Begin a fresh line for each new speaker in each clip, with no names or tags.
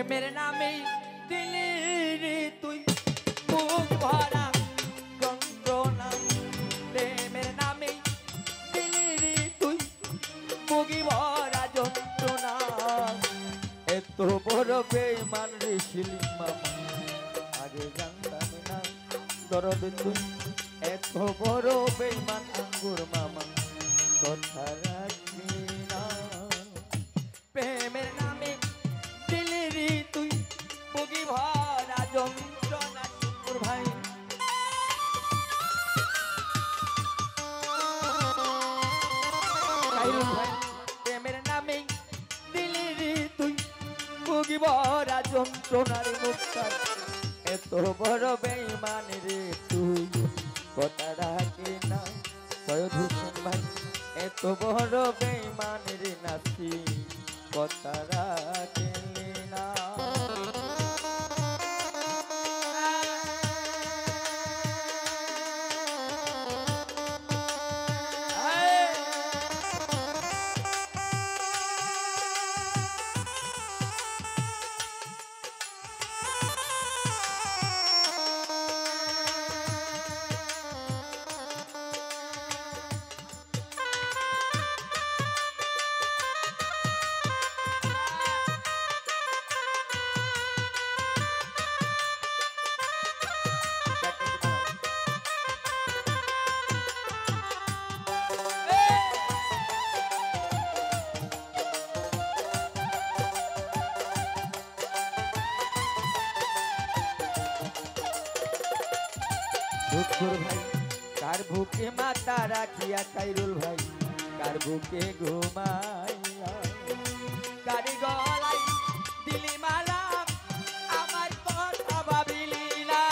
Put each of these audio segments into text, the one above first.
मेरे नामे दिली रे तुई मुख भरा যন্ত্রণা প্রেমের নামে দিলি রে তুই মুখি ভরা যন্ত্রণা এত বড় বেঈমান রে শিলিম মামা আগে জানতাম না দরদ তুই এত বড় বেঈমান আঙ্গুর মামা কথা রাখবি না প্রেমের নামে দিলি রে তুই মুখি ভরা যন্ত্রণা শুকুর ভাই প্রেমের নামে দিলি রে তুই মুখি ভরা যন্ত্রণার মুক্তার এত বড় বেঈমান রে তুই কথা রাখি না সৈয়দ হোসেন ভাই এত বড় বেঈমান রে নাসি কথা রাখলি না দুঃখর ভাই কার বুকে মাথা রাখিয়া খাইরুল ভাই কার বুকে ঘুমাইয়া কারি গলাই দিলি মালা আমার কথা ভাবিলি না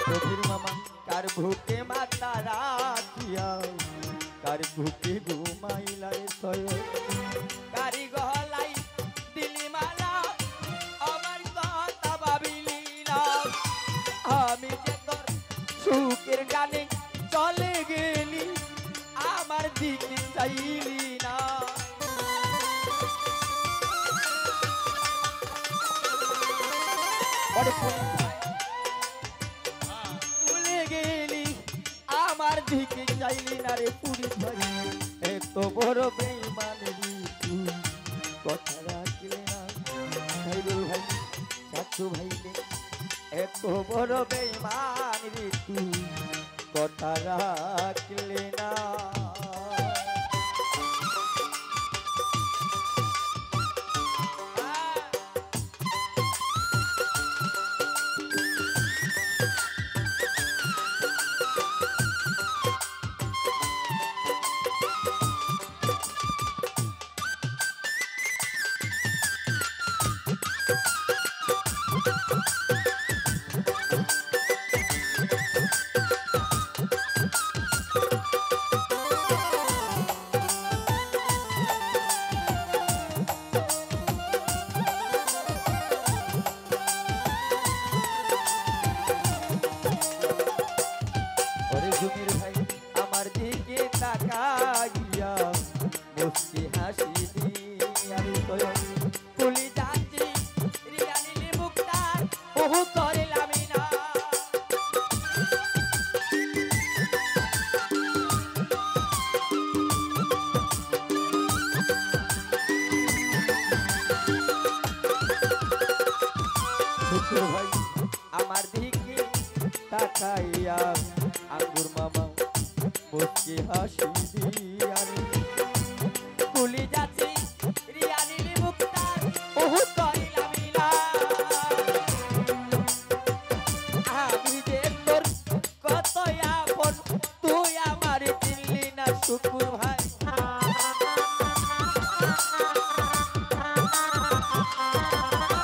গভীর মামা কার বুকে মাথা রাখিয়া কার বুকে ঘুমাইলা রে সৈয়দ কারি গলাই দিলি মালা আমার কথা ভাবিলি না আমি যে তোর সুখের গানে চলে গেলি আমার দিকে চাইলি না ভুলে গেলি আমার দিকে চাইলি না রে পুলিশ ভাই এত বড় বেঈমান রে তুই কথা রাখলি না খাইরুল ভাই চাচু ভাই এত বড় বেঈমান রে তুই কথা রাখলি না জমির ভাই আমার দিকে তাকাইয়া মুস্কি হাসি দিয়া কুলি যাচ্ছি রিয়ালিলি মুক্তার ওহু করিলামি না ভাই আমার দিকে তাকাইয়া আঙ্গুর মামা মুস্কি হাসি দিয়া কুলি যাচ্ছি রিয়ালিলি মুক্তার ওহু করিলামি না আমি যে তোর কত আপন তুই আমার চিনলি না শুকুর ভাই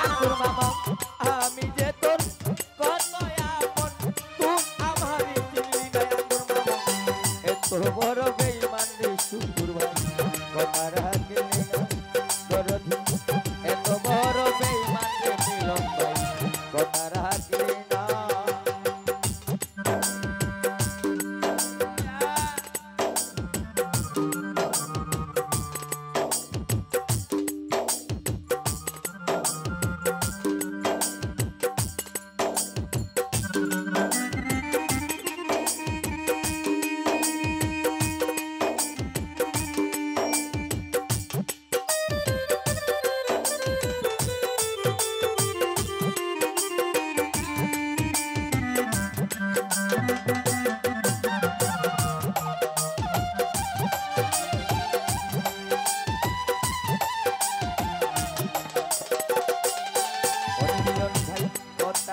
আঙ্গুর মামা আমি যে তোর কত আপন তুই আমার চিনলি না আঙ্গুর মামা এত বড় বেঈমান রে শুকুর ভাই কথা রাখলি না দরদি এত বড় বেঈমান রে নীলম ভাই কথা রাখলি না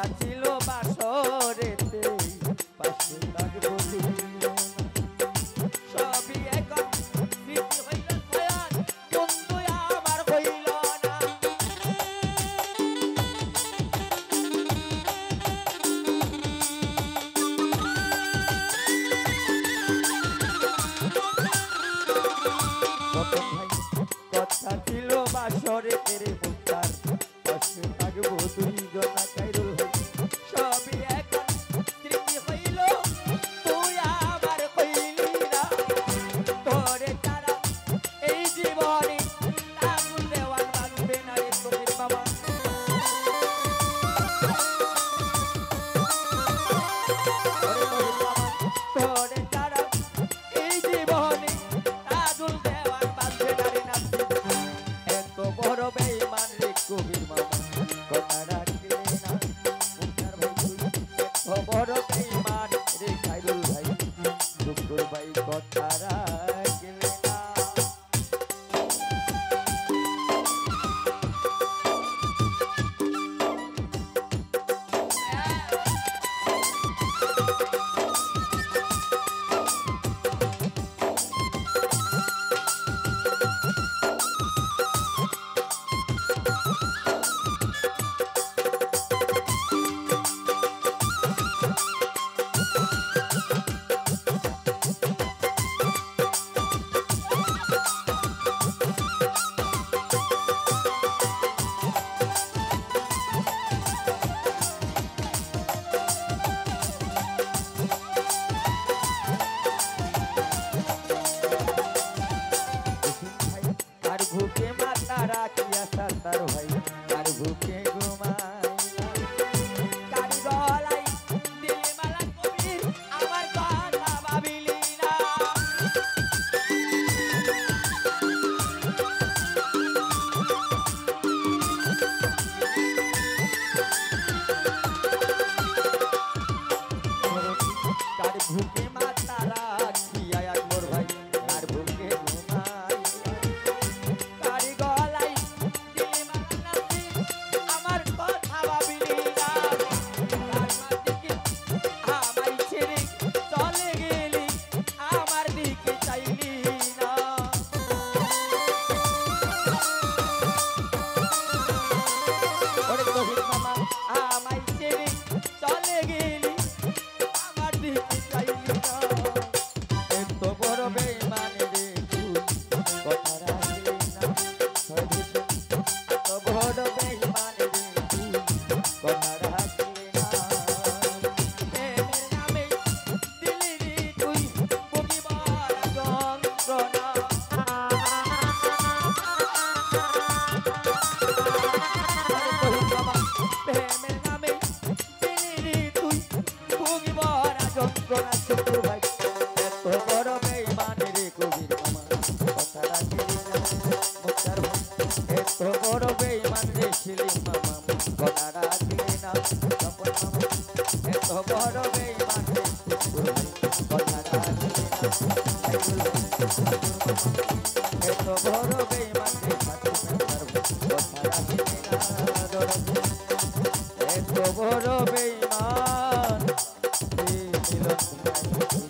কথা ছিল বাসরেতে পাশে থাকবো তুমিও না। সবই এখন স্মৃতি হইল ছায়ার, বন্ধু আমার হইল না। রতন ভাই কথা ছিল বাসরেতে রে মুক্তার, পাশে থাকবো দুইজন খাইরুল ভাই। সবই এখন স্মৃতি হইল, তুই আমার হইলি না। তোরে ছাড়া এই জীবনে আগুন দেওয়ার বাঁচবে না রে ফকির মামা। তোরে ছাড়া এই জীবনে আগুন দেওয়ার বাঁচবে না রে নাতি। এত বড় বেঈমান রে কবির মামা, কথা রাখলে না। মুক্তার ভাই তুই এত বড় বেঈমান রে খাইরুল ভাই, শুকুর ভাই কথা রাখলে না। আর ভুকে মাথা রাখিয়া সাতার ভাই, আর ভুকে ঘুমাই কারি গলাই দিলি মালা কবির, আমার কথা ভাবিলি না। কার ভুকে মাথা রাখিয়া আকবর ভাই, আর ভুকে ঘুমাই কারি গলাই দিলি মালা নাতি, আমার কথা ভাবিলি না। তার মাঝে আমায় ছেড়ে চলে গেলি, আমার দিকে চাইলি না। ওরে কবির মামা আমায় ছেড়ে চলে গেলি, আমার দিকে চাইলি না। এত বড় বেঈমান রে তুই, কথা রাখলি না। এত বড় বেঈমান রে তুই, কথা রাখলি না। প্রেমের নামে দিলি রে তুই বুকে ভরা যন্ত্রণা। প্রেমের নামে দিলি রে তুই বুকে ভরা যন্ত্রণা। শুকুর ভাই এত বড় বেঈমান রে কবির মামা, কথা রাখলি না। মুক্তার ভাই এত বড় বেঈমান রে ছিলিম মামা, কথা রাখলি না। তপন মামা এত বড় বেঈমান রে শুকুর ভাই, কথা রাখলি না। খাইরুল ভাই এত বড় বেঈমান রে খাতুন মুক্তার ভাই, কথা রাখলি না। দরদি এত বড় বেঈমান রে মিলন ভাই।